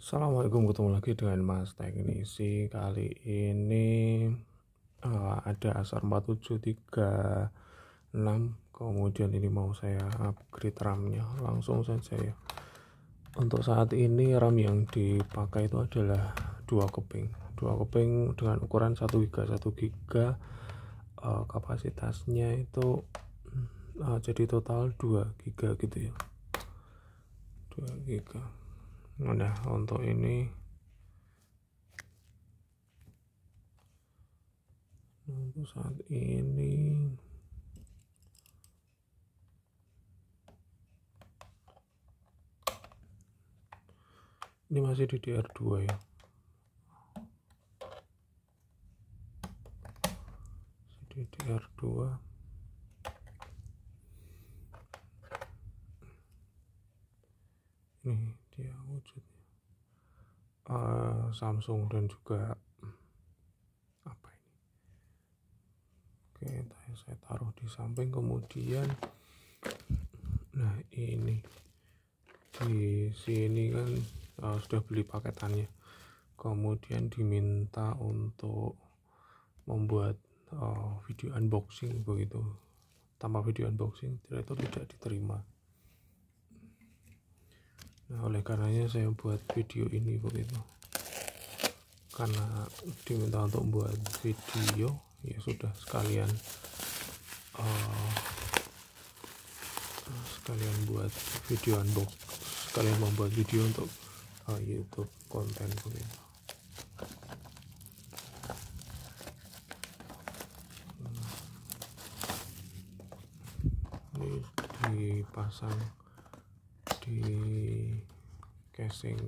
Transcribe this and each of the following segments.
Assalamualaikum, ketemu lagi dengan Mas Teknisi. Kali ini ada Acer 4736. Kemudian ini mau saya upgrade RAM-nya. Langsung saja ya. Untuk saat ini RAM yang dipakai itu adalah 2 keping dengan ukuran 1 GB 1 GB. Kapasitasnya itu jadi total 2 GB gitu ya, 2 GB. Nah, untuk ini untuk saat ini masih DDR2 ya, DDR2. Ini dia wujudnya, Samsung dan juga apa ini. Oke, saya taruh di samping. Kemudian nah ini di sini kan sudah beli paketannya, kemudian diminta untuk membuat video unboxing begitu. Tanpa video unboxing itu tidak diterima. Nah, oleh karenanya saya buat video ini begitu. Karena diminta untuk buat video, ya sudah sekalian buat video unbox, sekalian membuat video untuk YouTube konten begitu. Ini dipasang di casing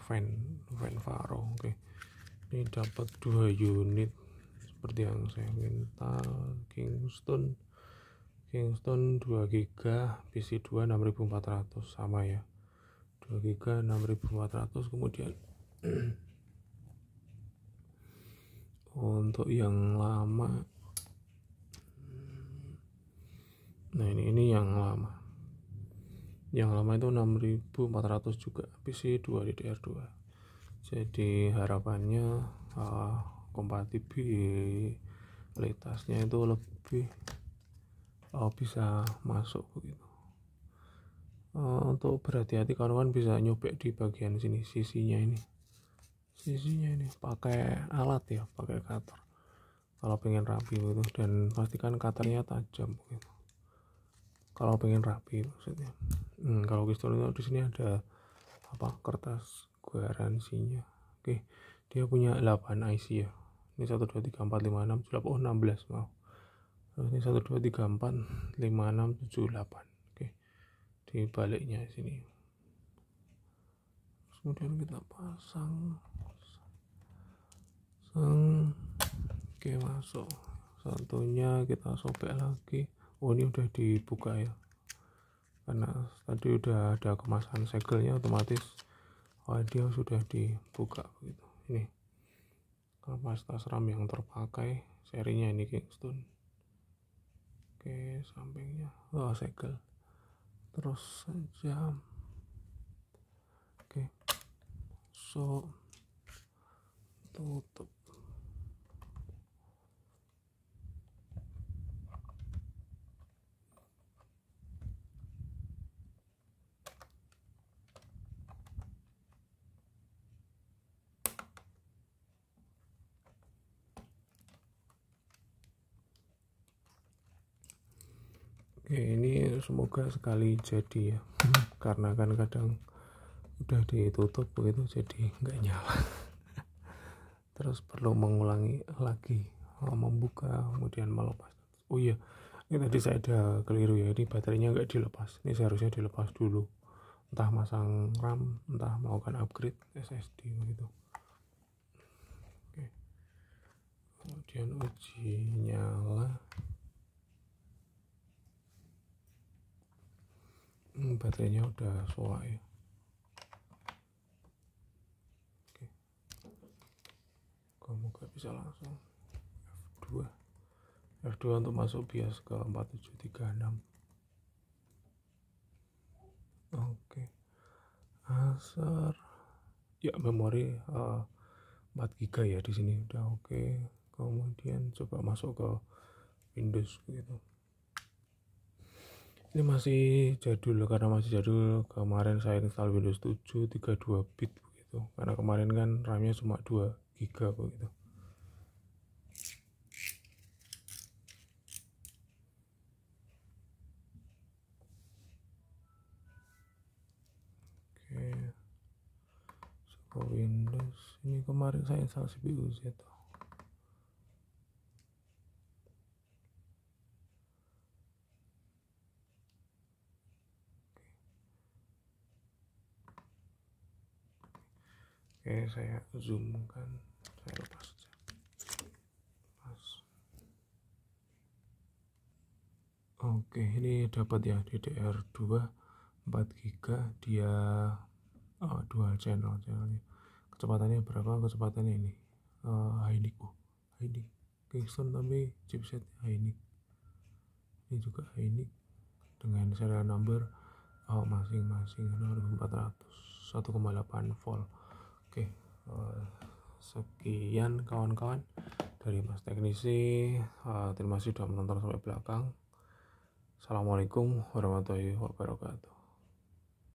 fan Faro. Oke, ini dapat 2 unit seperti yang saya minta. Kingston 2 GB, PC2 6400 sama ya, 2 GB 6400. Kemudian untuk yang lama, nah ini yang lama itu 6400 juga, PC2 DDR2. Jadi harapannya kompatibilitasnya itu lebih bisa masuk begitu. Untuk berhati-hati kawan-kawan bisa nyobek di bagian sini, sisinya ini pakai alat ya, pakai cutter kalau pengen rapi gitu, dan pastikan cutternya tajam begitu kalau pengen rapi maksudnya. Kalau pistol itu di sini ada kertas garansinya. Oke, dia punya 8 IC ya. Ini 1 2 3 4 5 6 7 8, 16 maaf. Terus ini 1 2 3 4 5 6 7 8. Oke, di baliknya sini. Kemudian kita pasang. Oke, masuk. Satunya kita sobek lagi. Oh, ini udah dibuka ya, karena tadi udah ada kemasan segelnya, otomatis dia sudah dibuka begitu. Ini kapasitas RAM yang terpakai, serinya ini Kingston. Oke, sampingnya segel terus saja. Oke, tutup. Oke, ini semoga sekali jadi ya, karena kan kadang udah ditutup begitu jadi nggak nyala. Terus perlu mengulangi lagi, membuka kemudian melepas. Oh iya, ini tadi saya ada keliru ya, ini baterainya nggak dilepas, ini seharusnya dilepas dulu, entah masang RAM, entah melakukan upgrade SSD begitu. Oke, kemudian uji nyala. Baterainya udah soak ya. Oke, kamu gak bisa langsung F2 untuk masuk BIOS ke 4736. Oke. Acer ya, memori 4 GB ya di sini udah oke. Kemudian coba masuk ke Windows gitu. Ini masih jadul, karena masih jadul kemarin saya install Windows 7 32 bit begitu, karena kemarin kan RAM-nya cuma 2 GB begitu. Oke, ke Windows ini kemarin saya install CPU Z. Oke, saya zoomkan, saya lepas aja. Oke, ini dapat ya DDR2 4 GB, dia dual channelnya. Kecepatannya berapa? Kecepatannya ini Hynix. Hynix Kingston, tapi chipsetnya Hynix. Ini juga Hynix dengan serial number masing-masing 6400 1,8 volt. Oke, sekian kawan-kawan dari Mas Teknisi. Terima kasih sudah menonton sampai belakang. Assalamualaikum warahmatullahi wabarakatuh.